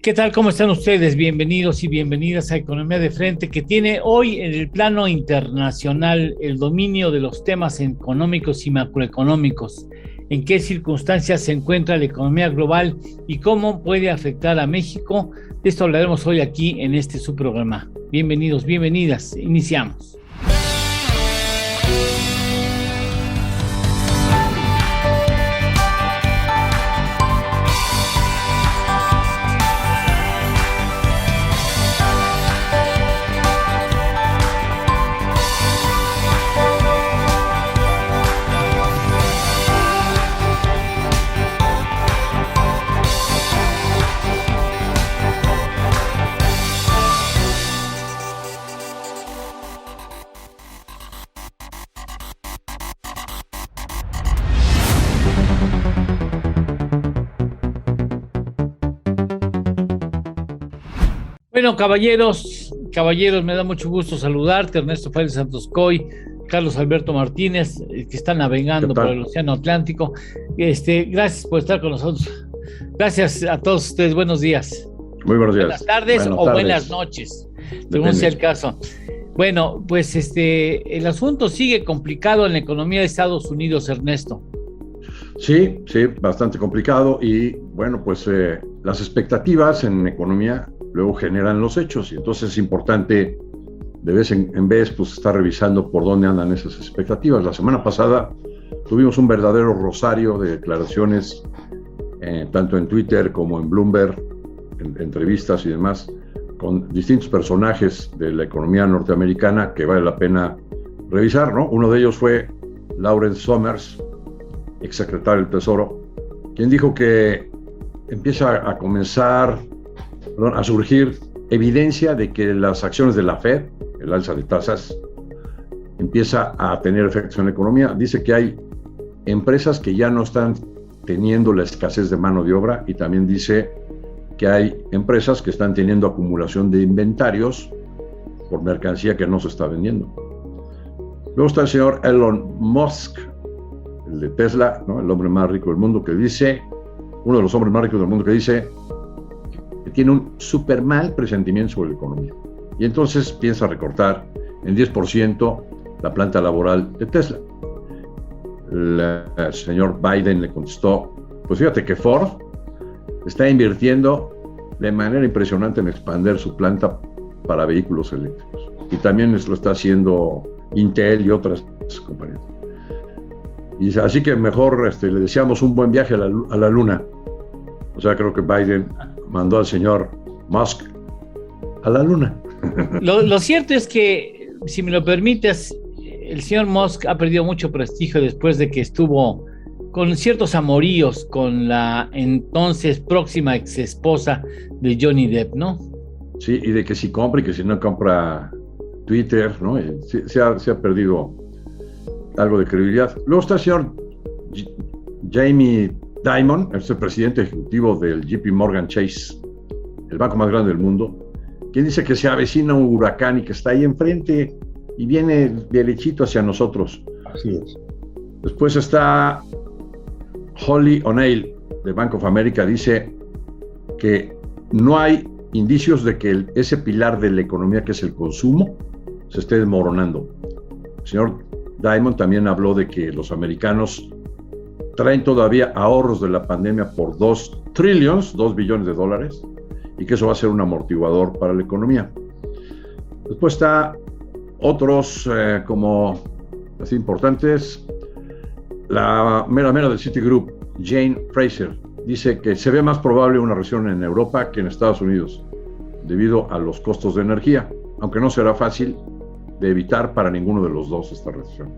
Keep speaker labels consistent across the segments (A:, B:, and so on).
A: ¿Qué tal? ¿Cómo están ustedes? Bienvenidos y bienvenidas a Economía de Frente, que tiene hoy en el plano internacional el dominio de los temas económicos y macroeconómicos. ¿En qué circunstancias se encuentra la economía global y cómo puede afectar a México? De esto hablaremos hoy aquí en este su programa. Bienvenidos, bienvenidas. Iniciamos. Bueno, caballeros, me da mucho gusto saludarte, Ernesto Félix Santos Coy, Carlos Alberto Martínez, que está navegando por el Océano Atlántico. Gracias por estar con nosotros. Gracias a todos ustedes. Buenos días.
B: Muy buenos días.
A: Buenas tardes o buenas noches, según sea el caso. Bueno, pues el asunto sigue complicado en la economía de Estados Unidos, Ernesto.
B: Sí, bastante complicado y bueno, pues las expectativas en economía luego generan los hechos y entonces es importante de vez en vez pues estar revisando por dónde andan esas expectativas. La semana pasada tuvimos un verdadero rosario de declaraciones tanto en Twitter como en Bloomberg, en entrevistas y demás, con distintos personajes de la economía norteamericana que vale la pena revisar, ¿no? Uno de ellos fue Lawrence Summers, exsecretario del Tesoro, quien dijo que empieza a surgir evidencia de que las acciones de la Fed, el alza de tasas, empieza a tener efectos en la economía. Dice que hay empresas que ya no están teniendo la escasez de mano de obra y también dice que hay empresas que están teniendo acumulación de inventarios por mercancía que no se está vendiendo. Luego está el señor Elon Musk, el de Tesla, ¿no? El hombre más rico del mundo, que dice, uno de los hombres más ricos del mundo, que dice que tiene un súper mal presentimiento sobre la economía. Y entonces piensa recortar en 10% la planta laboral de Tesla. El señor Biden le contestó, pues fíjate que Ford está invirtiendo de manera impresionante en expandir su planta para vehículos eléctricos. Y también lo está haciendo Intel y otras compañías. Y así que mejor le deseamos un buen viaje a la luna. O sea, creo que Biden mandó al señor Musk a la luna.
A: Lo cierto es que, si me lo permites, el señor Musk ha perdido mucho prestigio después de que estuvo con ciertos amoríos con la entonces próxima ex esposa de Johnny Depp, ¿no?
B: Sí, y de que si compra y que si no compra Twitter, ¿no? Se ha perdido algo de credibilidad. Luego está el señor Jamie Dimon, es el presidente ejecutivo del JP Morgan Chase, el banco más grande del mundo, quien dice que se avecina un huracán y que está ahí enfrente y viene derechito hacia nosotros.
C: Así es.
B: Después está Holly O'Neill, de Bank of America, dice que no hay indicios de que ese pilar de la economía, que es el consumo, se esté desmoronando. El señor Diamond también habló de que los americanos traen todavía ahorros de la pandemia por 2 billones de dólares, y que eso va a ser un amortiguador para la economía. Después está otros como así importantes. La mera del Citigroup, Jane Fraser, dice que se ve más probable una recesión en Europa que en Estados Unidos, debido a los costos de energía, aunque no será fácil de evitar para ninguno de los dos esta recesión.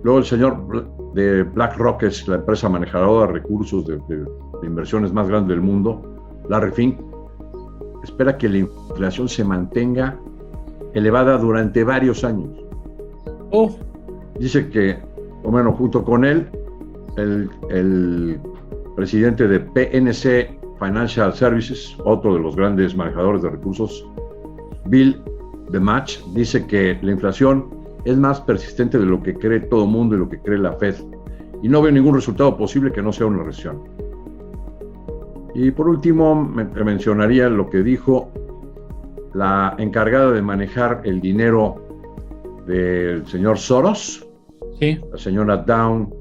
B: Luego el señor de BlackRock, es la empresa manejadora de recursos de inversiones más grande del mundo, Larry Fink, espera que la inflación se mantenga elevada durante varios años. Dice que, bueno, junto con él, el presidente de PNC Financial Services, otro de los grandes manejadores de recursos, Bill DeMatch, dice que la inflación es más persistente de lo que cree todo el mundo y lo que cree la Fed, y no ve ningún resultado posible que no sea una recesión. Y por último, mencionaría lo que dijo la encargada de manejar el dinero del señor Soros,
A: sí,
B: la señora Dawn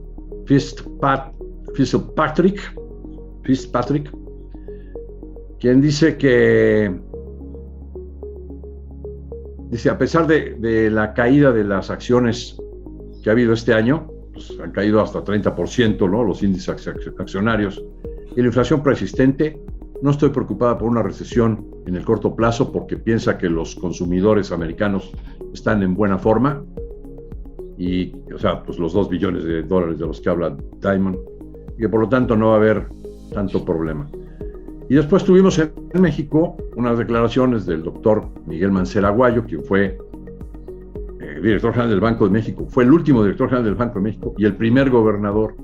B: Fitzpatrick, quien dice que, a pesar de la caída de las acciones que ha habido este año, pues han caído hasta 30%, ¿no?, los índices accionarios, y la inflación persistente, no estoy preocupada por una recesión en el corto plazo porque piensa que los consumidores americanos están en buena forma y, o sea, pues los $2 billones de los que habla Diamond, y que por lo tanto no va a haber tanto problema. Y después tuvimos en México unas declaraciones del doctor Miguel Mancera Aguayo, quien fue director general del Banco de México, fue el último director general del Banco de México y el primer gobernador.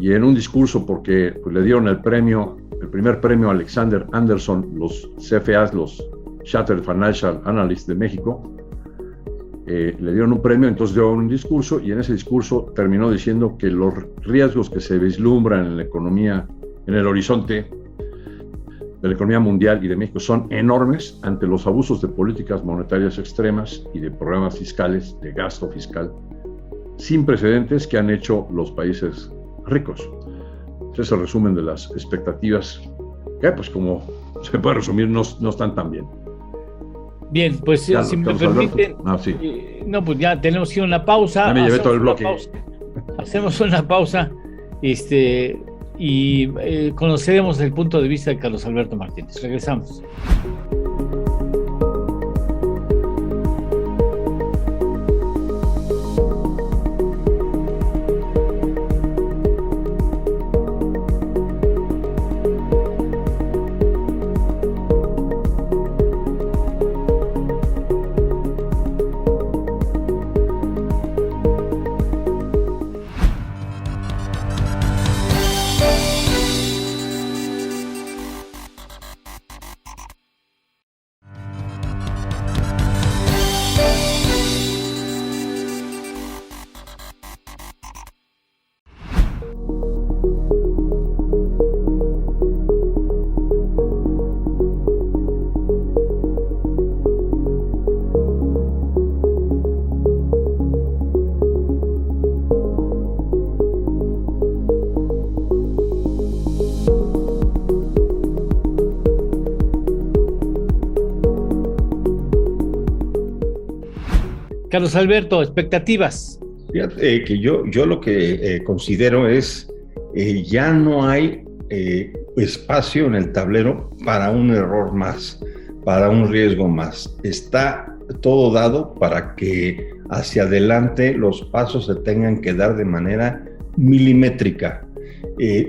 B: Y en un discurso, porque pues, le dieron el primer premio a Alexander Anderson, los CFAs, los Chartered Financial Analysts de México, le dieron un premio, entonces dio un discurso, y en ese discurso terminó diciendo que los riesgos que se vislumbran en la economía, en el horizonte de la economía mundial y de México son enormes ante los abusos de políticas monetarias extremas y de programas fiscales, de gasto fiscal, sin precedentes que han hecho los países ricos. Ese es el resumen de las expectativas, que pues como se puede resumir, no están tan bien.
A: Bien, pues
B: ya,
A: si me permiten,
B: sí.
A: No, pues ya tenemos que ir a una pausa.
B: Ya me llevé todo el bloque.
A: Hacemos una pausa, y conoceremos el punto de vista de Carlos Alberto Martínez. Regresamos. Carlos Alberto, expectativas.
C: Fíjate que yo lo que considero es ya no hay espacio en el tablero para un error más, para un riesgo más. Está todo dado para que hacia adelante los pasos se tengan que dar de manera milimétrica.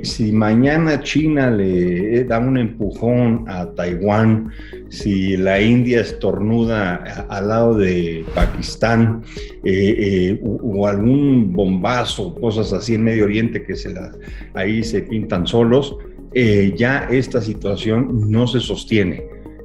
C: Si mañana China le da un empujón a Taiwán, si la India estornuda al lado de Pakistán, o algún bombazo, cosas así en Medio Oriente que ahí se pintan solos, ya esta situación no se sostiene.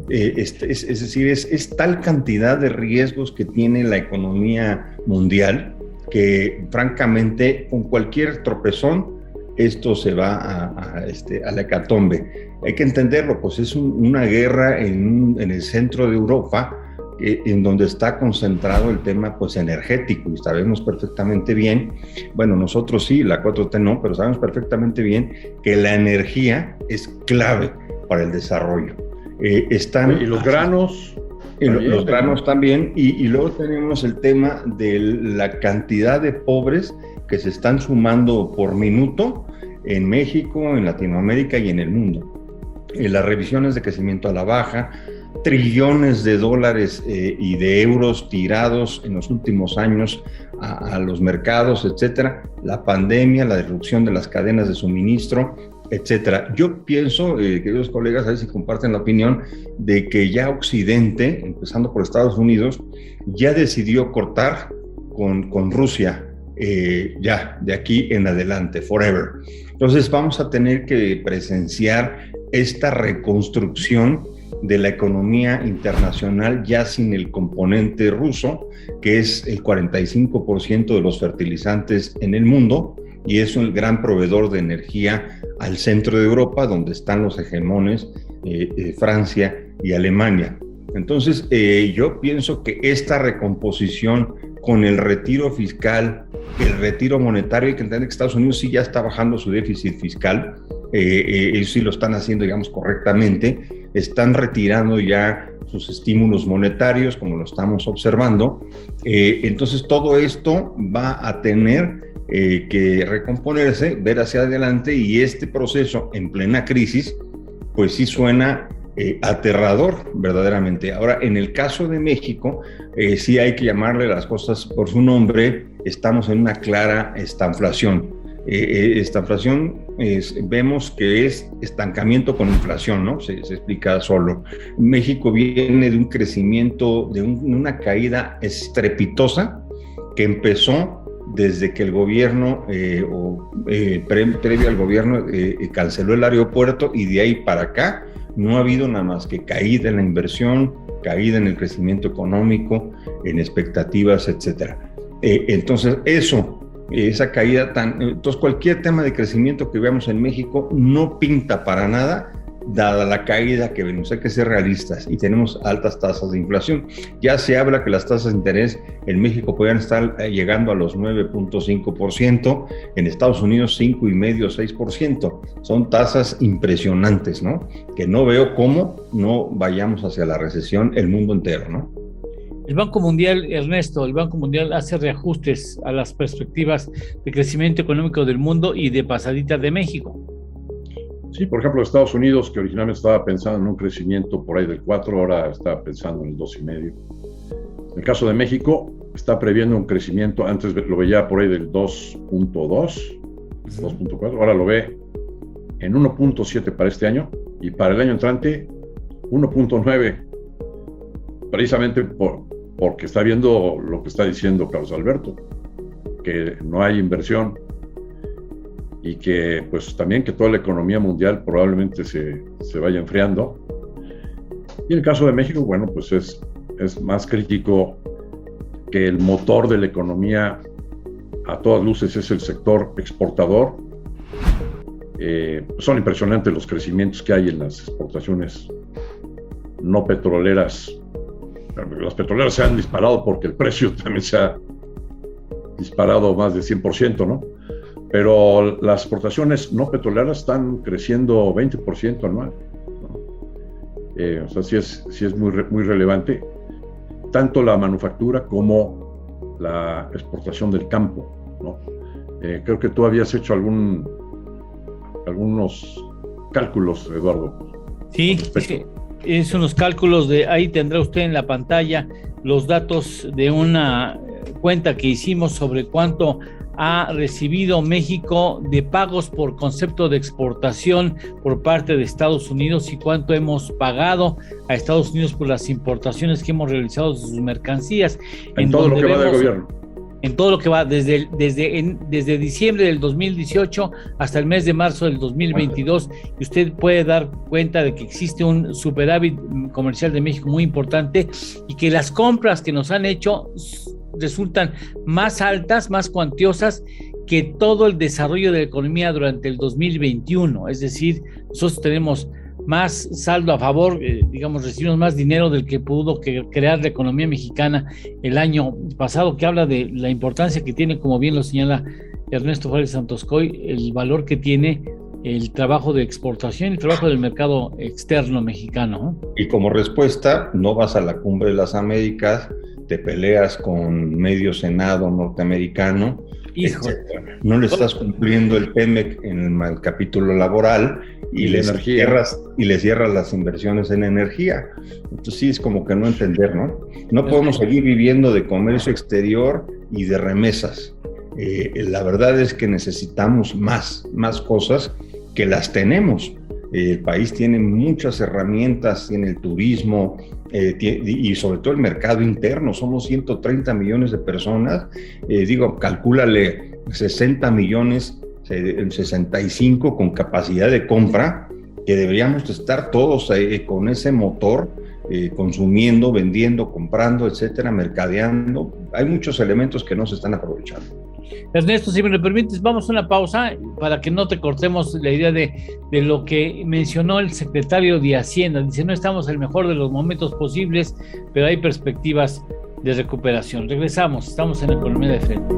C: Es decir, es tal cantidad de riesgos que tiene la economía mundial que francamente con cualquier tropezón esto se va a la hecatombe. Hay que entenderlo, pues es una guerra en el centro de Europa, en donde está concentrado el tema pues energético, y sabemos perfectamente bien, bueno, nosotros sí, la 4T no, pero sabemos perfectamente bien que la energía es clave para el desarrollo.
B: Y los granos.
C: Los granos también, y luego tenemos el tema de la cantidad de pobres que se están sumando por minuto en México, en Latinoamérica y en el mundo. Las revisiones de crecimiento a la baja, trillones de dólares y de euros tirados en los últimos años a los mercados, etcétera, la pandemia, la disrupción de las cadenas de suministro, etcétera. Yo pienso, queridos colegas, a ver si comparten la opinión, de que ya Occidente, empezando por Estados Unidos, ya decidió cortar con Rusia, ya, de aquí en adelante, forever. Entonces vamos a tener que presenciar esta reconstrucción de la economía internacional ya sin el componente ruso, que es el 45% de los fertilizantes en el mundo, y es un gran proveedor de energía al centro de Europa, donde están los hegemones, Francia y Alemania. Entonces, yo pienso que esta recomposición con el retiro fiscal, el retiro monetario, hay que entender que Estados Unidos sí ya está bajando su déficit fiscal, ellos sí lo están haciendo, digamos, correctamente, están retirando ya sus estímulos monetarios, como lo estamos observando. Entonces, todo esto va a tener que recomponerse, ver hacia adelante, y este proceso en plena crisis, pues sí suena aterrador, verdaderamente. Ahora, en el caso de México, sí hay que llamarle las cosas por su nombre. Estamos en una clara estanflación. Estanflación vemos que es estancamiento con inflación, ¿no? Se explica solo. México viene de un crecimiento, de una caída estrepitosa que empezó desde que el gobierno, previo al gobierno, canceló el aeropuerto, y de ahí para acá no ha habido nada más que caída en la inversión, caída en el crecimiento económico, en expectativas, etcétera. Entonces, esa caída entonces cualquier tema de crecimiento que veamos en México no pinta para nada, dada la caída que venimos. Hay que ser realistas, y tenemos altas tasas de inflación. Ya se habla que las tasas de interés en México podrían estar llegando a los 9.5%, en Estados Unidos 5,5%, 6%. Son tasas impresionantes, ¿no? Que no veo cómo no vayamos hacia la recesión el mundo entero, ¿no?
A: El Banco Mundial, Ernesto, el Banco Mundial hace reajustes a las perspectivas de crecimiento económico del mundo y de pasadita de México.
B: Sí, por ejemplo, Estados Unidos, que originalmente estaba pensando en un crecimiento por ahí del 4, ahora está pensando en el 2,5. En el caso de México, está previendo un crecimiento, antes lo veía por ahí del 2.2, 2.4, ahora lo ve en 1.7 para este año, y para el año entrante 1.9, precisamente porque está viendo lo que está diciendo Carlos Alberto, que no hay inversión, y que pues también que toda la economía mundial probablemente se vaya enfriando. Y en el caso de México, bueno, pues es más crítico, que el motor de la economía a todas luces es el sector exportador. Son impresionantes los crecimientos que hay en las exportaciones no petroleras. Las petroleras se han disparado porque el precio también se ha disparado más de 100%, ¿no? Pero las exportaciones no petroleras están creciendo 20% anual, ¿no? O sea, sí es muy relevante, tanto la manufactura como la exportación del campo, ¿no? Creo que tú habías hecho algunos cálculos, Eduardo.
A: Sí, es unos cálculos ahí tendrá usted en la pantalla los datos de una cuenta que hicimos sobre cuánto ha recibido México de pagos por concepto de exportación por parte de Estados Unidos, y cuánto hemos pagado a Estados Unidos por las importaciones que hemos realizado de sus mercancías.
B: En todo lo que va del gobierno.
A: En todo lo que va desde diciembre del 2018 hasta el mes de marzo del 2022, y usted puede dar cuenta de que existe un superávit comercial de México muy importante, y que las compras que nos han hecho resultan más altas, más cuantiosas que todo el desarrollo de la economía durante el 2021. Es decir, nosotros tenemos más saldo a favor, digamos, recibimos más dinero del que pudo crear la economía mexicana el año pasado, que habla de la importancia que tiene, como bien lo señala Ernesto Juárez Santoscoy, el valor que tiene el trabajo de exportación, el trabajo del mercado externo mexicano, ¿no?
C: Y como respuesta, no vas a la Cumbre de las Américas, te peleas con medio Senado norteamericano, no le estás cumpliendo el PEMEC en el capítulo laboral, y le cierras las inversiones en energía. Entonces sí es como que no entender, ¿no? No podemos seguir viviendo de comercio exterior y de remesas. La verdad es que necesitamos más cosas que las tenemos. El país tiene muchas herramientas, tiene el turismo, y sobre todo el mercado interno. Somos 130 millones de personas, calcúlale 60 millones, 65 con capacidad de compra, que deberíamos estar todos con ese motor, consumiendo, vendiendo, comprando, etcétera, mercadeando. Hay muchos elementos que no se están aprovechando.
A: Ernesto, si me lo permites, vamos a una pausa para que no te cortemos la idea de lo que mencionó el secretario de Hacienda. Dice, no estamos en el mejor de los momentos posibles, pero hay perspectivas de recuperación. Regresamos, estamos en Economía de Frente.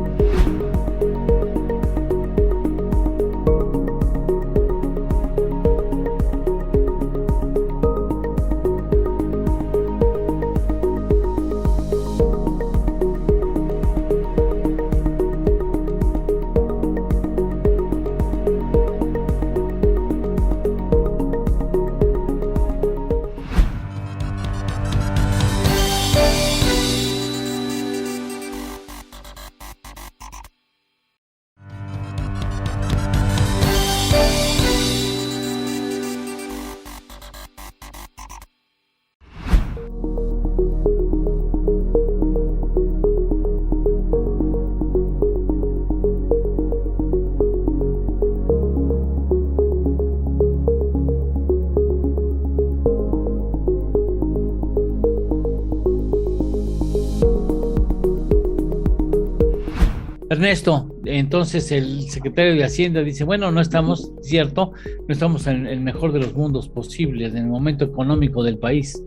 A: Ernesto, entonces el secretario de Hacienda dice, bueno, no estamos, cierto, no estamos en el mejor de los mundos posibles, en el momento económico del país.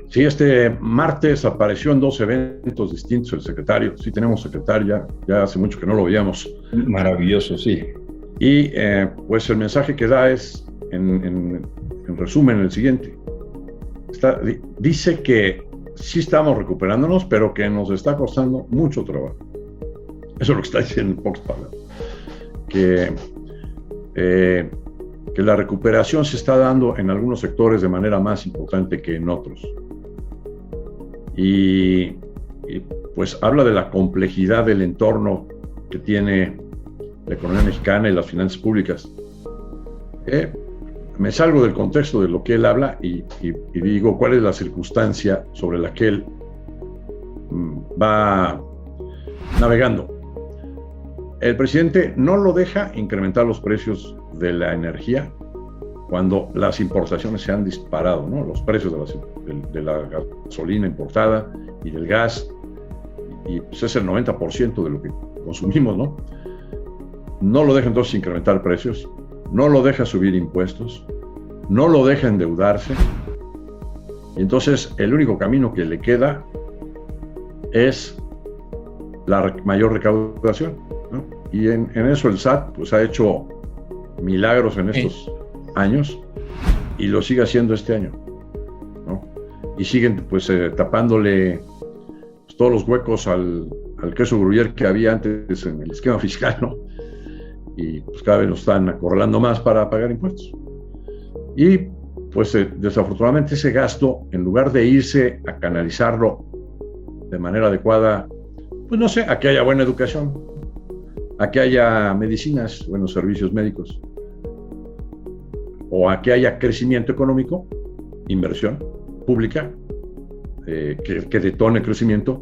B: Sí, este martes apareció en 2 eventos distintos el secretario. Sí, tenemos secretaria, ya hace mucho que no lo veíamos.
C: Maravilloso, sí.
B: Y pues el mensaje que da es, en resumen, el siguiente. Dice que sí estamos recuperándonos, pero que nos está costando mucho trabajo. Eso es lo que está diciendo en pocas palabras. Que la recuperación se está dando en algunos sectores de manera más importante que en otros. Y pues habla de la complejidad del entorno que tiene la economía mexicana y las finanzas públicas. Me salgo del contexto de lo que él habla y digo cuál es la circunstancia sobre la que él va navegando. El presidente no lo deja incrementar los precios de la energía cuando las importaciones se han disparado, ¿no? Los precios de la gasolina importada y del gas, y pues es el 90% de lo que consumimos, ¿no? No lo deja entonces incrementar precios, no lo deja subir impuestos, no lo deja endeudarse, y entonces el único camino que le queda es la mayor recaudación, ¿no? Y en eso el SAT pues ha hecho milagros en estos años y lo sigue haciendo este año, ¿no? Y siguen pues tapándole pues, todos los huecos al queso gruyere que había antes en el esquema fiscal, ¿no? Y pues cada vez nos están acorralando más para pagar impuestos. Y pues desafortunadamente ese gasto, en lugar de irse a canalizarlo de manera adecuada, pues no sé, a que haya buena educación, a que haya medicinas, buenos servicios médicos, o a que haya crecimiento económico, inversión pública, que detone crecimiento,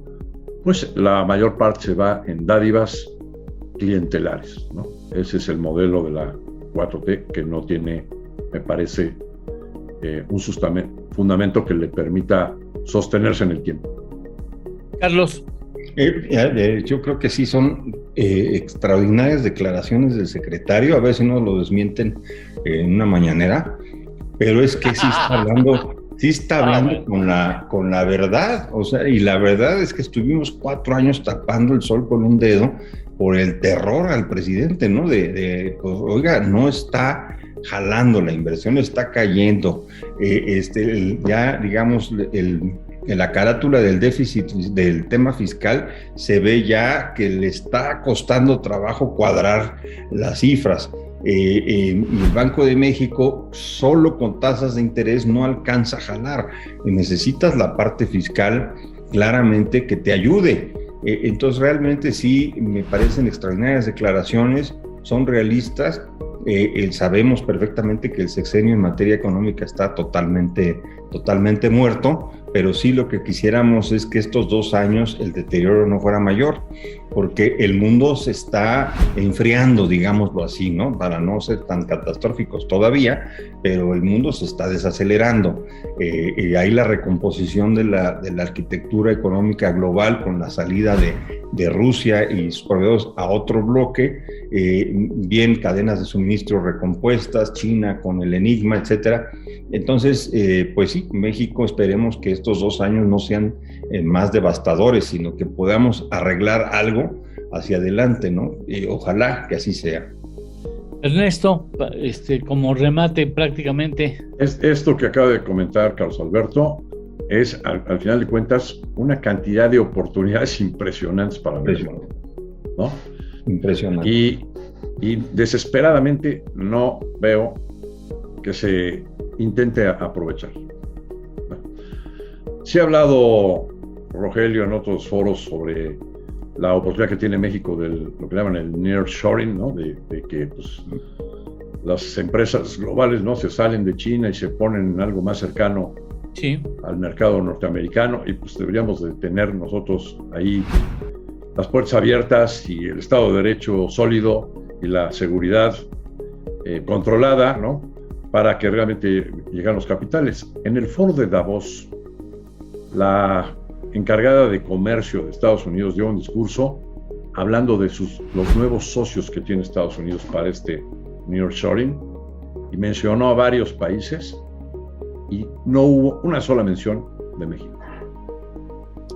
B: pues la mayor parte se va en dádivas clientelares, ¿no? Ese es el modelo de la 4T que no tiene, me parece, un fundamento que le permita sostenerse en el tiempo.
A: Carlos.
C: Yo creo que sí son extraordinarias declaraciones del secretario, a ver si no lo desmienten en una mañanera, pero es que sí está hablando con la verdad, o sea, y la verdad es que estuvimos 4 años tapando el sol con un dedo por el terror al presidente, ¿no? Pues, oiga, no está jalando, la inversión está cayendo, ya digamos en la carátula del déficit del tema fiscal se ve ya que le está costando trabajo cuadrar las cifras. El Banco de México solo con tasas de interés no alcanza a jalar. Necesitas la parte fiscal claramente que te ayude. Entonces realmente sí me parecen extraordinarias declaraciones, son realistas. Sabemos perfectamente que el sexenio en materia económica está totalmente muerto, pero sí lo que quisiéramos es que estos 2 años el deterioro no fuera mayor, porque el mundo se está enfriando, digámoslo así, ¿no? Para no ser tan catastróficos todavía, pero el mundo se está desacelerando. Hay la recomposición de la arquitectura económica global con la salida de Rusia y sus proveedores a otro bloque, bien cadenas de suministro recompuestas, China con el Enigma, etcétera. Entonces, pues sí, México, esperemos que estos 2 años no sean más devastadores, sino que podamos arreglar algo hacia adelante, ¿no? Ojalá que así sea.
A: Ernesto, como remate prácticamente.
B: Esto que acaba de comentar Carlos Alberto es, al final de cuentas, una cantidad de oportunidades impresionantes para México, ¿no?
C: Impresionante.
B: Y desesperadamente no veo que se intente aprovechar. Sí ha hablado Rogelio en otros foros sobre la oportunidad que tiene México de lo que llaman el nearshoring, ¿no? De que pues, las empresas globales, ¿no?, se salen de China y se ponen en algo más cercano, sí, al mercado norteamericano, y pues deberíamos de tener nosotros ahí las puertas abiertas y el Estado de Derecho sólido y la seguridad controlada, ¿no?, para que realmente lleguen los capitales. En el foro de Davos, la encargada de comercio de Estados Unidos dio un discurso hablando de los nuevos socios que tiene Estados Unidos para este nearshoring, y mencionó a varios países y no hubo una sola mención de México.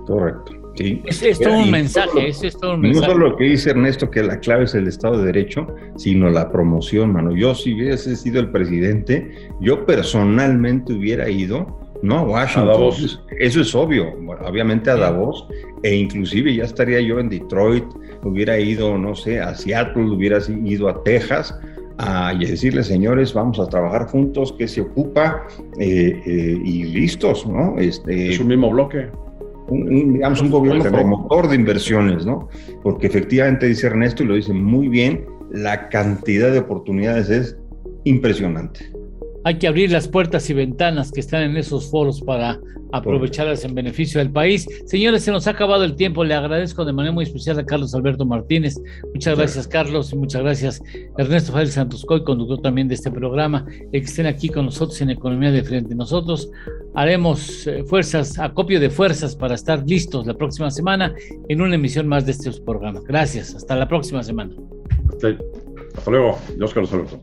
C: Correcto. Sí.
A: Es todo un mensaje, es todo un mensaje.
C: No solo lo que dice Ernesto, que la clave es el Estado de Derecho, sino la promoción, mano. Yo, si hubiese sido el presidente, yo personalmente hubiera ido, no a Washington, a Davos. Eso es obvio, bueno, obviamente a Davos, e inclusive ya estaría yo en Detroit, hubiera ido, no sé, a Seattle, hubiera ido a Texas, y decirle, señores, vamos a trabajar juntos, ¿qué se ocupa? Y listos, ¿no?
B: Es un mismo bloque.
C: Digamos, un gobierno promotor de inversiones, ¿no? Porque efectivamente, dice Ernesto, y lo dice muy bien, la cantidad de oportunidades es impresionante.
A: Hay que abrir las puertas y ventanas que están en esos foros para aprovecharlas en beneficio del país. Señores, se nos ha acabado el tiempo. Le agradezco de manera muy especial a Carlos Alberto Martínez. Muchas gracias, Carlos, y muchas gracias, Ernesto Fadel Santoscoy, conductor también de este programa, que estén aquí con nosotros en Economía de Frente. Nosotros haremos acopio de fuerzas para estar listos la próxima semana en una emisión más de estos programas. Gracias, hasta la próxima semana.
B: Hasta luego, yo, Carlos Alberto.